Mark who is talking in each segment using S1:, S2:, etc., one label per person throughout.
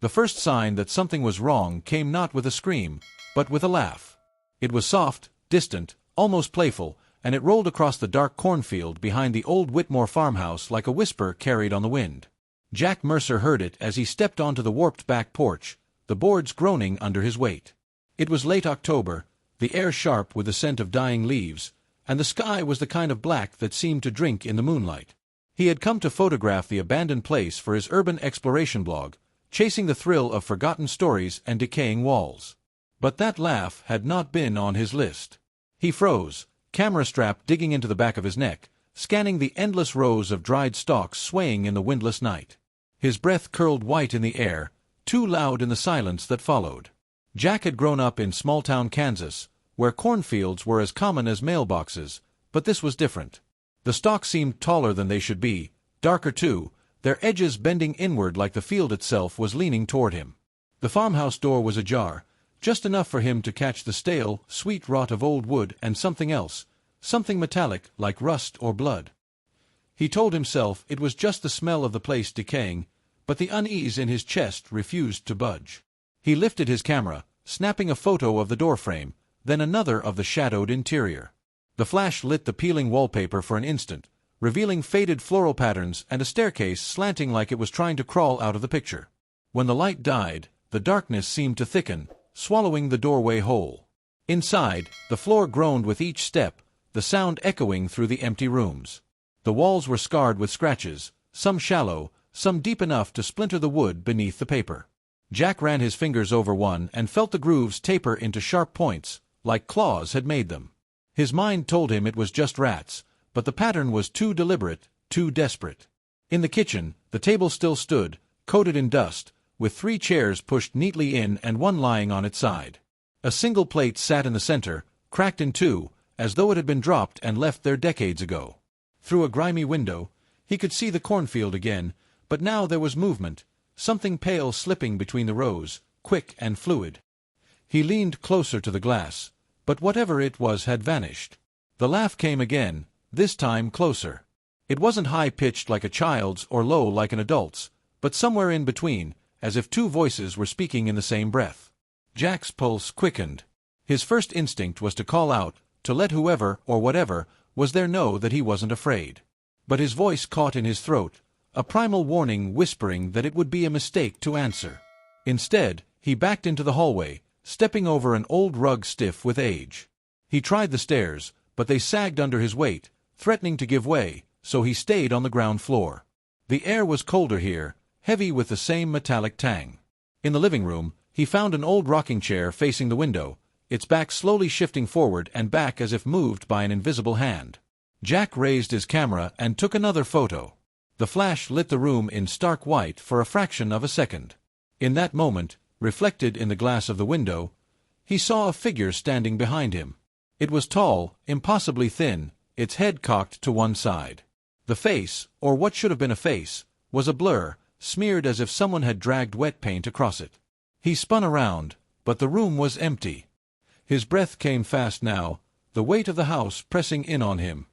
S1: The first sign that something was wrong came not with a scream, but with a laugh. It was soft, distant, almost playful, and it rolled across the dark cornfield behind the old Whitmore farmhouse like a whisper carried on the wind. Jack Mercer heard it as he stepped onto the warped back porch, the boards groaning under his weight. It was late October, the air sharp with the scent of dying leaves, and the sky was the kind of black that seemed to drink in the moonlight. He had come to photograph the abandoned place for his urban exploration blog, chasing the thrill of forgotten stories and decaying walls. But that laugh had not been on his list. He froze, camera strap digging into the back of his neck, scanning the endless rows of dried stalks swaying in the windless night. His breath curled white in the air, too loud in the silence that followed. Jack had grown up in small-town Kansas, where cornfields were as common as mailboxes, but this was different. The stalks seemed taller than they should be, darker too, their edges bending inward like the field itself was leaning toward him. The farmhouse door was ajar, just enough for him to catch the stale, sweet rot of old wood and something else, something metallic like rust or blood. He told himself it was just the smell of the place decaying, but the unease in his chest refused to budge. He lifted his camera, snapping a photo of the doorframe, then another of the shadowed interior. The flash lit the peeling wallpaper for an instant, revealing faded floral patterns and a staircase slanting like it was trying to crawl out of the picture. When the light died, the darkness seemed to thicken, swallowing the doorway whole. Inside, the floor groaned with each step, the sound echoing through the empty rooms. The walls were scarred with scratches, some shallow, some deep enough to splinter the wood beneath the paper. Jack ran his fingers over one and felt the grooves taper into sharp points, like claws had made them. His mind told him it was just rats, but the pattern was too deliberate, too desperate. In the kitchen, the table still stood, coated in dust, with 3 chairs pushed neatly in and one lying on its side. A single plate sat in the center, cracked in two, as though it had been dropped and left there decades ago. Through a grimy window, he could see the cornfield again, but now there was movement, something pale slipping between the rows, quick and fluid. He leaned closer to the glass, but whatever it was had vanished. The laugh came again, this time closer. It wasn't high-pitched like a child's or low like an adult's, but somewhere in between, as if 2 voices were speaking in the same breath. Jack's pulse quickened. His first instinct was to call out, to let whoever or whatever was there know that he wasn't afraid. But his voice caught in his throat, a primal warning whispering that it would be a mistake to answer. Instead, he backed into the hallway, stepping over an old rug stiff with age. He tried the stairs, but they sagged under his weight, threatening to give way, so he stayed on the ground floor. The air was colder here, heavy with the same metallic tang. In the living room, he found an old rocking chair facing the window, its back slowly shifting forward and back as if moved by an invisible hand. Jack raised his camera and took another photo. The flash lit the room in stark white for a fraction of a second. In that moment, reflected in the glass of the window, he saw a figure standing behind him. It was tall, impossibly thin, its head cocked to one side. The face, or what should have been a face, was a blur, smeared as if someone had dragged wet paint across it. He spun around, but the room was empty. His breath came fast now, the weight of the house pressing in on him.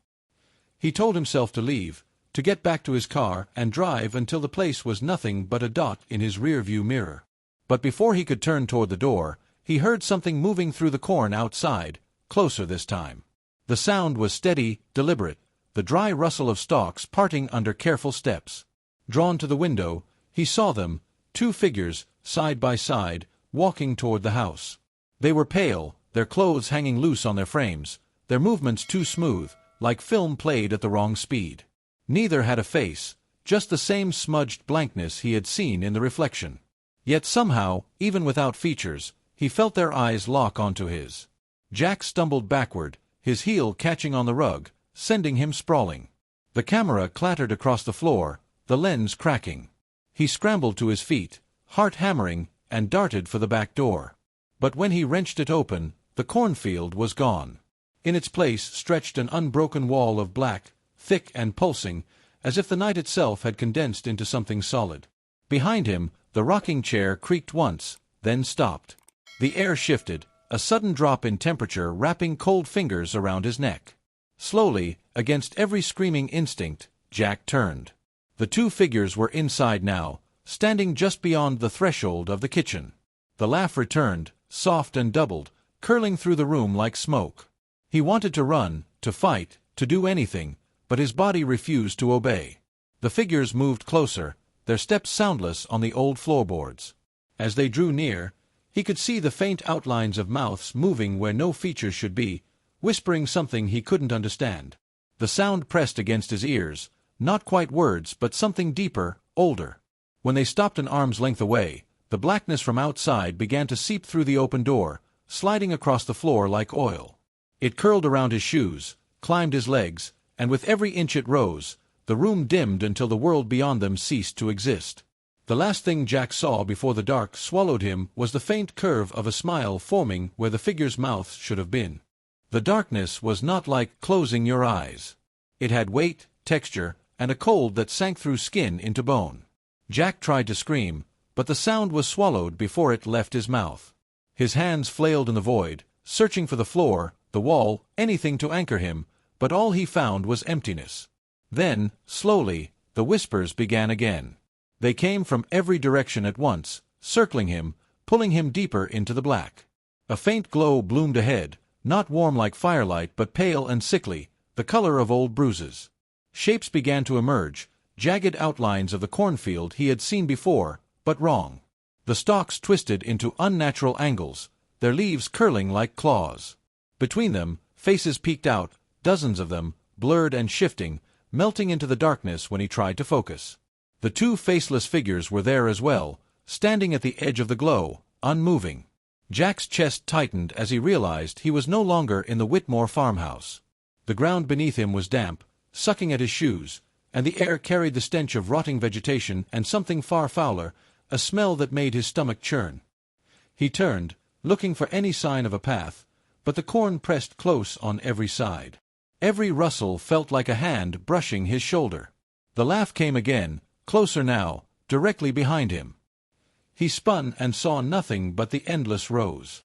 S1: He told himself to leave, to get back to his car and drive until the place was nothing but a dot in his rear-view mirror. But before he could turn toward the door, he heard something moving through the corn outside, closer this time. The sound was steady, deliberate, the dry rustle of stalks parting under careful steps. Drawn to the window, he saw them, 2 figures, side by side, walking toward the house. They were pale, their clothes hanging loose on their frames, their movements too smooth, like film played at the wrong speed. Neither had a face, just the same smudged blankness he had seen in the reflection. Yet somehow, even without features, he felt their eyes lock onto his. Jack stumbled backward, his heel catching on the rug, sending him sprawling. The camera clattered across the floor, the lens cracking. He scrambled to his feet, heart hammering, and darted for the back door. But when he wrenched it open, the cornfield was gone. In its place stretched an unbroken wall of black, thick and pulsing, as if the night itself had condensed into something solid. Behind him, the rocking chair creaked once, then stopped. The air shifted, a sudden drop in temperature wrapping cold fingers around his neck. Slowly, against every screaming instinct, Jack turned. The 2 figures were inside now, standing just beyond the threshold of the kitchen. The laugh returned, soft and doubled, curling through the room like smoke. He wanted to run, to fight, to do anything, but his body refused to obey. The figures moved closer, their steps soundless on the old floorboards. As they drew near, he could see the faint outlines of mouths moving where no features should be, whispering something he couldn't understand. The sound pressed against his ears, not quite words but something deeper, older. When they stopped an arm's length away, the blackness from outside began to seep through the open door, sliding across the floor like oil. It curled around his shoes, climbed his legs, and with every inch it rose, the room dimmed until the world beyond them ceased to exist. The last thing Jack saw before the dark swallowed him was the faint curve of a smile forming where the figure's mouth should have been. The darkness was not like closing your eyes. It had weight, texture, and a cold that sank through skin into bone. Jack tried to scream, but the sound was swallowed before it left his mouth. His hands flailed in the void, searching for the floor, the wall, anything to anchor him, but all he found was emptiness. Then, slowly, the whispers began again. They came from every direction at once, circling him, pulling him deeper into the black. A faint glow bloomed ahead, not warm like firelight but pale and sickly, the color of old bruises. Shapes began to emerge, jagged outlines of the cornfield he had seen before, but wrong. The stalks twisted into unnatural angles, their leaves curling like claws. Between them, faces peeked out, dozens of them, blurred and shifting, melting into the darkness when he tried to focus. The two faceless figures were there as well, standing at the edge of the glow, unmoving. Jack's chest tightened as he realized he was no longer in the Whitmore farmhouse. The ground beneath him was damp, sucking at his shoes, and the air carried the stench of rotting vegetation and something far fouler, a smell that made his stomach churn. He turned, looking for any sign of a path, but the corn pressed close on every side. Every rustle felt like a hand brushing his shoulder. The laugh came again, closer now, directly behind him. He spun and saw nothing but the endless rows.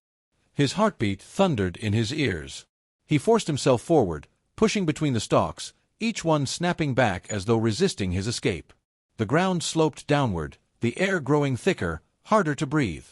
S1: His heartbeat thundered in his ears. He forced himself forward, pushing between the stalks, each one snapping back as though resisting his escape. The ground sloped downward, the air growing thicker, harder to breathe.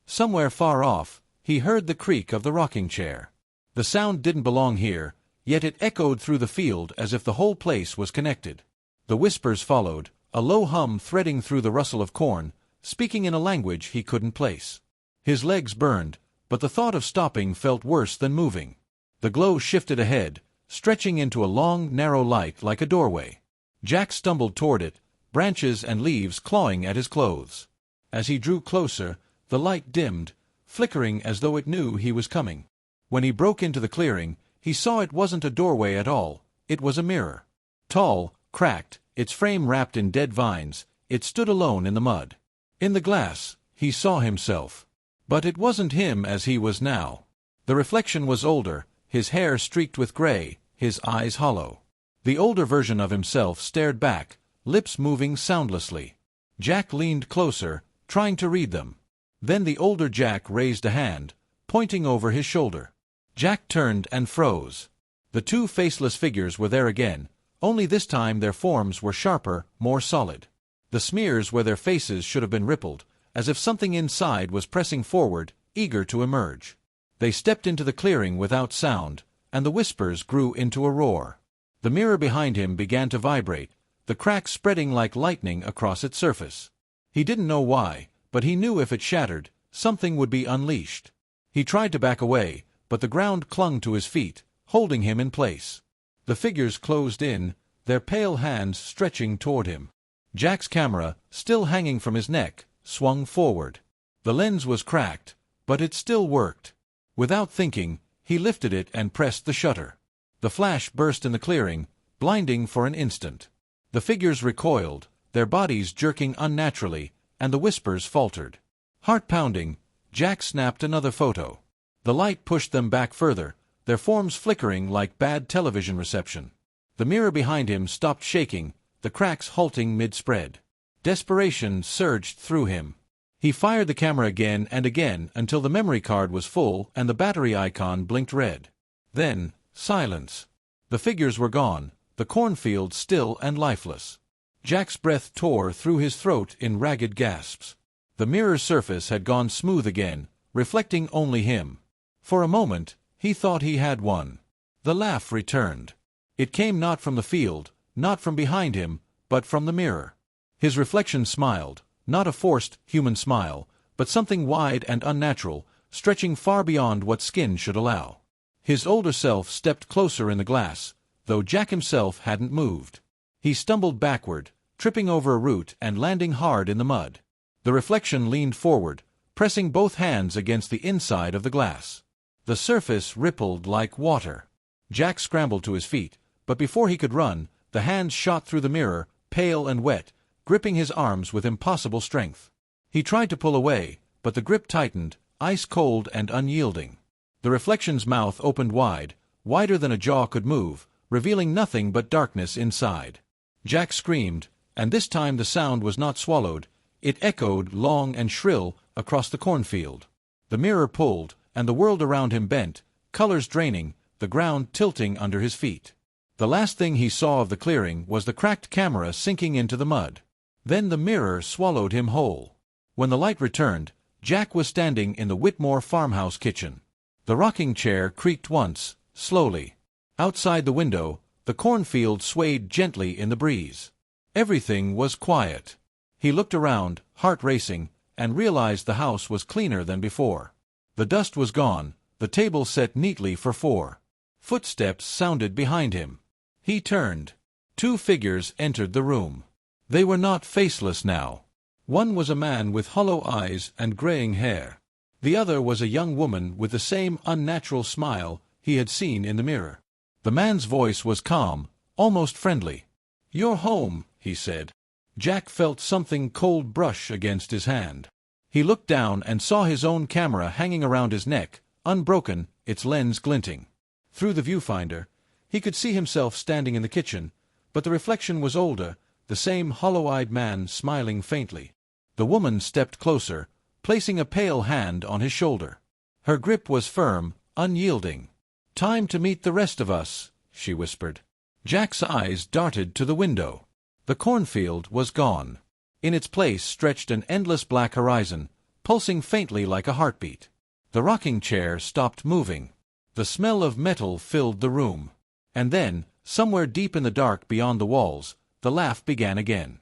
S1: Somewhere far off, he heard the creak of the rocking chair. The sound didn't belong here, yet it echoed through the field as if the whole place was connected. The whispers followed, a low hum threading through the rustle of corn, speaking in a language he couldn't place. His legs burned, but the thought of stopping felt worse than moving. The glow shifted ahead, stretching into a long, narrow light like a doorway. Jack stumbled toward it, branches and leaves clawing at his clothes. As he drew closer, the light dimmed, flickering as though it knew he was coming. When he broke into the clearing, he saw it wasn't a doorway at all, it was a mirror. Tall, cracked, its frame wrapped in dead vines, it stood alone in the mud. In the glass, he saw himself. But it wasn't him as he was now. The reflection was older, his hair streaked with gray, his eyes hollow. The older version of himself stared back, lips moving soundlessly. Jack leaned closer, trying to read them. Then the older Jack raised a hand, pointing over his shoulder. Jack turned and froze. The two faceless figures were there again, only this time their forms were sharper, more solid. The smears where their faces should have been rippled, as if something inside was pressing forward, eager to emerge. They stepped into the clearing without sound, and the whispers grew into a roar. The mirror behind him began to vibrate, the cracks spreading like lightning across its surface. He didn't know why, but he knew if it shattered, something would be unleashed. He tried to back away, but the ground clung to his feet, holding him in place. The figures closed in, their pale hands stretching toward him. Jack's camera, still hanging from his neck, swung forward. The lens was cracked, but it still worked. Without thinking, he lifted it and pressed the shutter. The flash burst in the clearing, blinding for an instant. The figures recoiled, their bodies jerking unnaturally, and the whispers faltered. Heart-pounding, Jack snapped another photo. The light pushed them back further, their forms flickering like bad television reception. The mirror behind him stopped shaking, the cracks halting mid-spread. Desperation surged through him. He fired the camera again and again until the memory card was full and the battery icon blinked red. Then, silence. The figures were gone, the cornfield still and lifeless. Jack's breath tore through his throat in ragged gasps. The mirror's surface had gone smooth again, reflecting only him. For a moment, he thought he had won. The laugh returned. It came not from the field, not from behind him, but from the mirror. His reflection smiled, not a forced, human smile, but something wide and unnatural, stretching far beyond what skin should allow. His older self stepped closer in the glass, though Jack himself hadn't moved. He stumbled backward, tripping over a root and landing hard in the mud. The reflection leaned forward, pressing both hands against the inside of the glass. The surface rippled like water. Jack scrambled to his feet, but before he could run, the hands shot through the mirror, pale and wet, gripping his arms with impossible strength. He tried to pull away, but the grip tightened, ice-cold and unyielding. The reflection's mouth opened wide, wider than a jaw could move, revealing nothing but darkness inside. Jack screamed, and this time the sound was not swallowed. It echoed, long and shrill, across the cornfield. The mirror pulled, and the world around him bent, colors draining, the ground tilting under his feet. The last thing he saw of the clearing was the cracked camera sinking into the mud. Then the mirror swallowed him whole. When the light returned, Jack was standing in the Whitmore farmhouse kitchen. The rocking chair creaked once, slowly. Outside the window, the cornfield swayed gently in the breeze. Everything was quiet. He looked around, heart racing, and realized the house was cleaner than before. The dust was gone, the table set neatly for four. Footsteps sounded behind him. He turned. 2 figures entered the room. They were not faceless now. One was a man with hollow eyes and graying hair. The other was a young woman with the same unnatural smile he had seen in the mirror. The man's voice was calm, almost friendly. "You're home," he said. Jack felt something cold brush against his hand. He looked down and saw his own camera hanging around his neck, unbroken, its lens glinting. Through the viewfinder, he could see himself standing in the kitchen, but the reflection was older, the same hollow-eyed man smiling faintly. The woman stepped closer, placing a pale hand on his shoulder. Her grip was firm, unyielding. "Time to meet the rest of us," she whispered. Jack's eyes darted to the window. The cornfield was gone. In its place stretched an endless black horizon, pulsing faintly like a heartbeat. The rocking chair stopped moving. The smell of metal filled the room. And then, somewhere deep in the dark beyond the walls, the laugh began again.